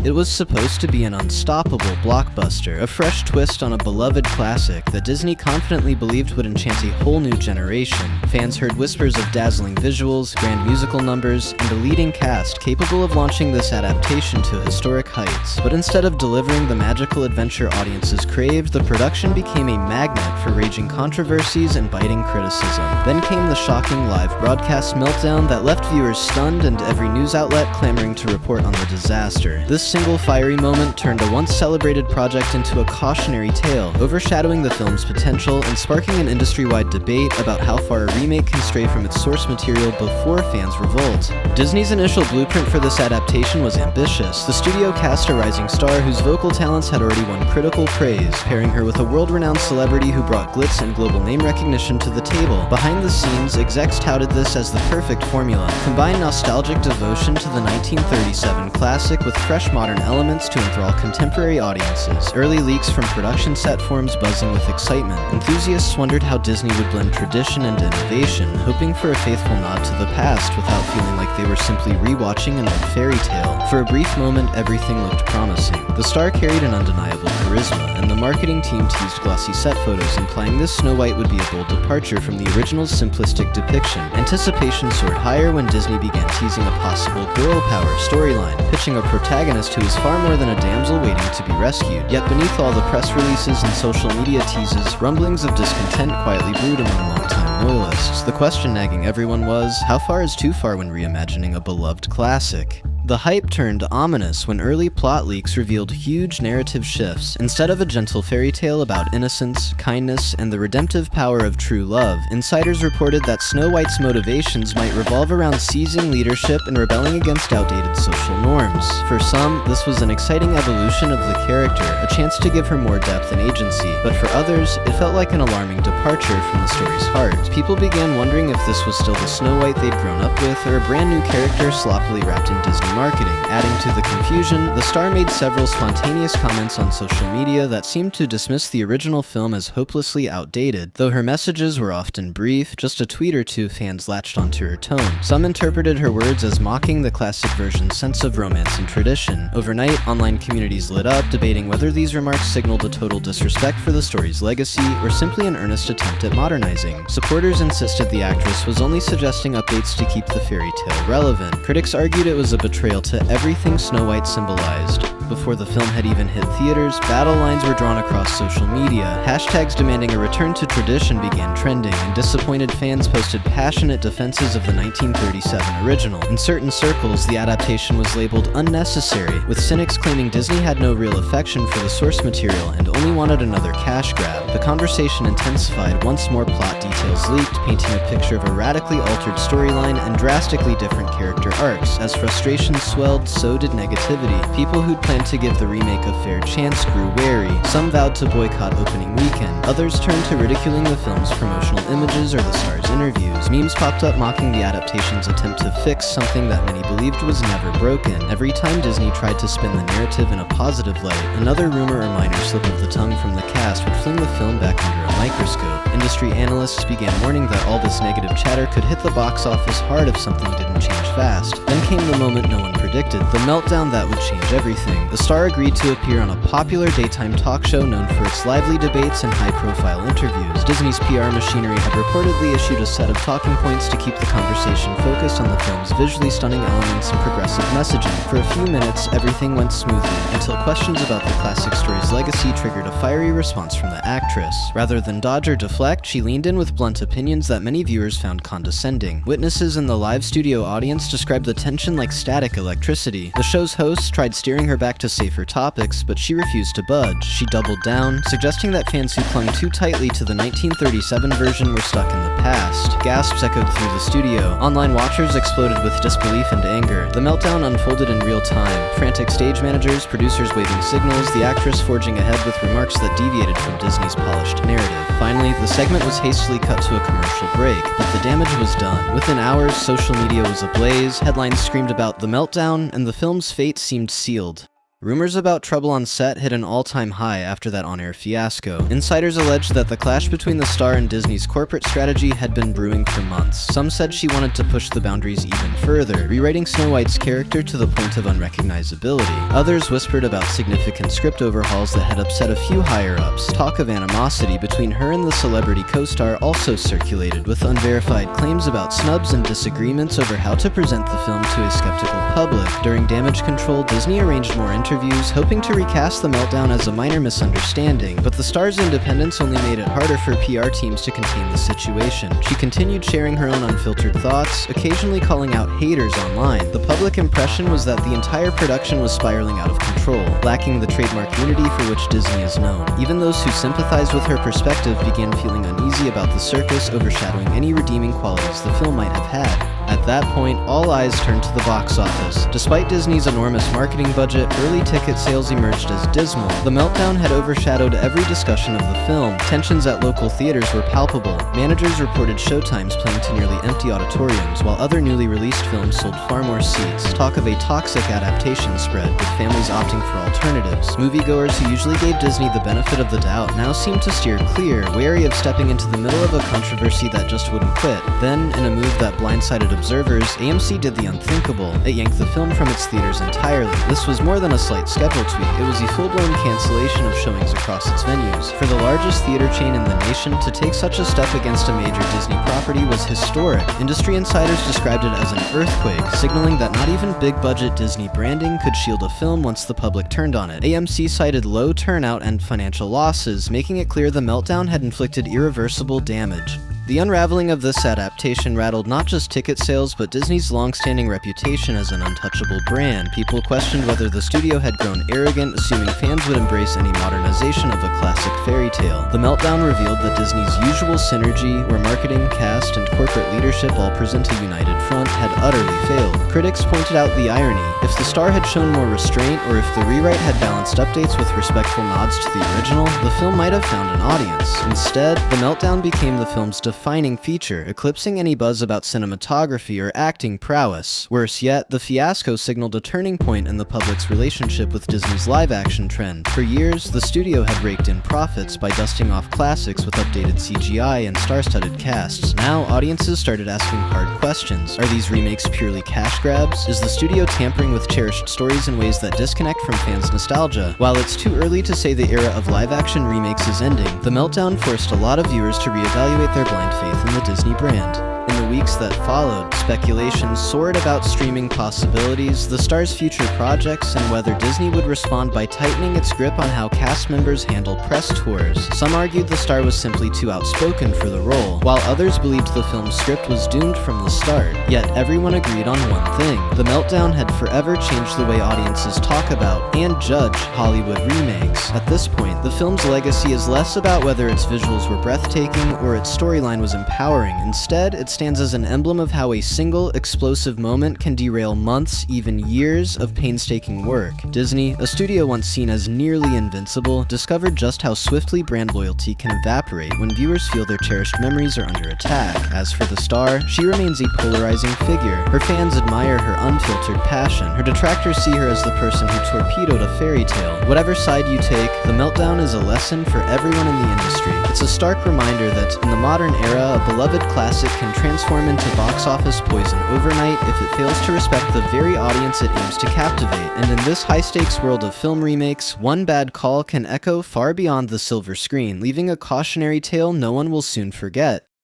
It was supposed to be an unstoppable blockbuster, a fresh twist on a beloved classic that Disney confidently believed would enchant a whole new generation. Fans heard whispers of dazzling visuals, grand musical numbers, and a leading cast capable of launching this adaptation to historic heights. But instead of delivering the magical adventure audiences craved, the production became a magnet for raging controversies and biting criticism. Then came the shocking live broadcast meltdown that left viewers stunned and every news outlet clamoring to report on the disaster. This single fiery moment turned a once celebrated project into a cautionary tale, overshadowing the film's potential and sparking an industry-wide debate about how far a remake can stray from its source material before fans revolt. Disney's initial blueprint for this adaptation was ambitious. The studio cast a rising star whose vocal talents had already won critical praise, pairing her with a world-renowned celebrity who brought glitz and global name recognition to the table. Behind the scenes, execs touted this as the perfect formula. Combine nostalgic devotion to the 1937 classic with fresh modern elements to enthrall contemporary audiences. Early leaks from production set forums buzzing with excitement. Enthusiasts wondered how Disney would blend tradition and innovation, hoping for a faithful nod to the past without feeling like they were simply rewatching an old fairy tale. For a brief moment, everything looked promising. The star carried an undeniable charisma, and the marketing team teased glossy set photos implying this Snow White would be a bold departure from the original's simplistic depiction. Anticipation soared higher when Disney began teasing a possible girl power storyline, pitching a protagonist who is far more than a damsel waiting to be rescued. Yet beneath all the press releases and social media teases, rumblings of discontent quietly brewed among longtime loyalists. The question nagging everyone was, how far is too far when reimagining a beloved classic? The hype turned ominous when early plot leaks revealed huge narrative shifts. Instead of a gentle fairy tale about innocence, kindness, and the redemptive power of true love, insiders reported that Snow White's motivations might revolve around seizing leadership and rebelling against outdated social norms. For some, this was an exciting evolution of the character, a chance to give her more depth and agency, but for others, it felt like an alarming departure from the story's heart. People began wondering if this was still the Snow White they'd grown up with, or a brand new character sloppily wrapped in Disney marketing. Adding to the confusion, the star made several spontaneous comments on social media that seemed to dismiss the original film as hopelessly outdated. Though her messages were often brief, just a tweet or two, fans latched onto her tone. Some interpreted her words as mocking the classic version's sense of romance and tradition. Overnight, online communities lit up, debating whether these remarks signaled a total disrespect for the story's legacy or simply an earnest attempt at modernizing. Supporters insisted the actress was only suggesting updates to keep the fairy tale relevant. Critics argued it was a betrayal to everything Snow White symbolized. Before the film had even hit theaters, battle lines were drawn across social media. Hashtags demanding a return to tradition began trending, and disappointed fans posted passionate defenses of the 1937 original. In certain circles, the adaptation was labeled unnecessary, with cynics claiming Disney had no real affection for the source material and only wanted another cash grab. The conversation intensified once more plot details leaked, painting a picture of a radically altered storyline and drastically different character arcs. As frustration swelled, so did negativity. People who'd planned to give the remake a fair chance grew wary. Some vowed to boycott opening weekend. Others turned to ridiculing the film's promotional images or the star's interviews. Memes popped up mocking the adaptation's attempt to fix something that many believed was never broken. Every time Disney tried to spin the narrative in a positive light, another rumor or minor slip of the tongue from the cast would fling the film back under a microscope. Industry analysts began warning that all this negative chatter could hit the box office hard if something didn't change fast. Then came the moment no one predicted, the meltdown that would change everything. The star agreed to appear on a popular daytime talk show known for its lively debates and high-profile interviews. Disney's PR machinery had reportedly issued a set of talking points to keep the conversation focused on the film's visually stunning elements and progressive messaging. For a few minutes, everything went smoothly, until questions about the classic story's legacy triggered a fiery response from the actress. Rather than dodge or deflect, she leaned in with blunt opinions that many viewers found condescending. Witnesses in the live studio audience described the tension like static electricity. The show's hosts tried steering her back to safer topics, but she refused to budge. She doubled down, suggesting that fans who clung too tightly to the 1937 version were stuck in the past. Gasps echoed through the studio. Online watchers exploded with disbelief and anger. The meltdown unfolded in real time. Frantic stage managers, producers waving signals, the actress forging ahead with remarks that deviated from Disney's polished narrative. Finally, the segment was hastily cut to a commercial break, but the damage was done. Within hours, social media was ablaze, headlines screamed about the meltdown, and the film's fate seemed sealed. Rumors about trouble on set hit an all-time high after that on-air fiasco. Insiders alleged that the clash between the star and Disney's corporate strategy had been brewing for months. Some said she wanted to push the boundaries even further, rewriting Snow White's character to the point of unrecognizability. Others whispered about significant script overhauls that had upset a few higher-ups. Talk of animosity between her and the celebrity co-star also circulated, with unverified claims about snubs and disagreements over how to present the film to a skeptical public. During Damage Control, Disney arranged more interviews, hoping to recast the meltdown as a minor misunderstanding, but the star's independence only made it harder for PR teams to contain the situation. She continued sharing her own unfiltered thoughts, occasionally calling out haters online. The public impression was that the entire production was spiraling out of control, lacking the trademark unity for which Disney is known. Even those who sympathized with her perspective began feeling uneasy about the circus overshadowing any redeeming qualities the film might have had. At that point, all eyes turned to the box office. Despite Disney's enormous marketing budget, early ticket sales emerged as dismal. The meltdown had overshadowed every discussion of the film. Tensions at local theaters were palpable. Managers reported showtimes playing to nearly empty auditoriums, while other newly released films sold far more seats. Talk of a toxic adaptation spread, with families opting for alternatives. Moviegoers who usually gave Disney the benefit of the doubt now seemed to steer clear, wary of stepping into the middle of a controversy that just wouldn't quit. Then, in a move that blindsided observers, AMC did the unthinkable. It yanked the film from its theaters entirely. This was more than a slight schedule tweak, it was a full-blown cancellation of showings across its venues. For the largest theater chain in the nation, to take such a step against a major Disney property was historic. Industry insiders described it as an earthquake, signaling that not even big-budget Disney branding could shield a film once the public turned on it. AMC cited low turnout and financial losses, making it clear the meltdown had inflicted irreversible damage. The unraveling of this adaptation rattled not just ticket sales, but Disney's long-standing reputation as an untouchable brand. People questioned whether the studio had grown arrogant, assuming fans would embrace any modernization of a classic fairy tale. The meltdown revealed that Disney's usual synergy, where marketing, cast, and corporate leadership all present a united front, had utterly failed. Critics pointed out the irony. If the star had shown more restraint, or if the rewrite had balanced updates with respectful nods to the original, the film might have found an audience. Instead, the meltdown became the film's defining feature, eclipsing any buzz about cinematography or acting prowess. Worse yet, the fiasco signaled a turning point in the public's relationship with Disney's live-action trend. For years, the studio had raked in profits by dusting off classics with updated CGI and star-studded casts. Now, audiences started asking hard questions. Are these remakes purely cash grabs? Is the studio tampering with cherished stories in ways that disconnect from fans' nostalgia? While it's too early to say the era of live-action remakes is ending, the meltdown forced a lot of viewers to reevaluate their blind faith in the Disney brand. In the weeks that followed, speculation soared about streaming possibilities, the star's future projects, and whether Disney would respond by tightening its grip on how cast members handle press tours. Some argued the star was simply too outspoken for the role, while others believed the film's script was doomed from the start. Yet everyone agreed on one thing: the meltdown had forever changed the way audiences talk about and judge Hollywood remakes. At this point, the film's legacy is less about whether its visuals were breathtaking or its storyline was empowering. Instead, it stands as an emblem of how a single, explosive moment can derail months, even years, of painstaking work. Disney, a studio once seen as nearly invincible, discovered just how swiftly brand loyalty can evaporate when viewers feel their cherished memories are under attack. As for the star, she remains a polarizing figure. Her fans admire her unfiltered passion. Her detractors see her as the person who torpedoed a fairy tale. Whatever side you take, the meltdown is a lesson for everyone in the industry. It's a stark reminder that, in the modern era, a beloved classic can transform into box office poison overnight if it fails to respect the very audience it aims to captivate. And in this high-stakes world of film remakes, one bad call can echo far beyond the silver screen, leaving a cautionary tale no one will soon forget.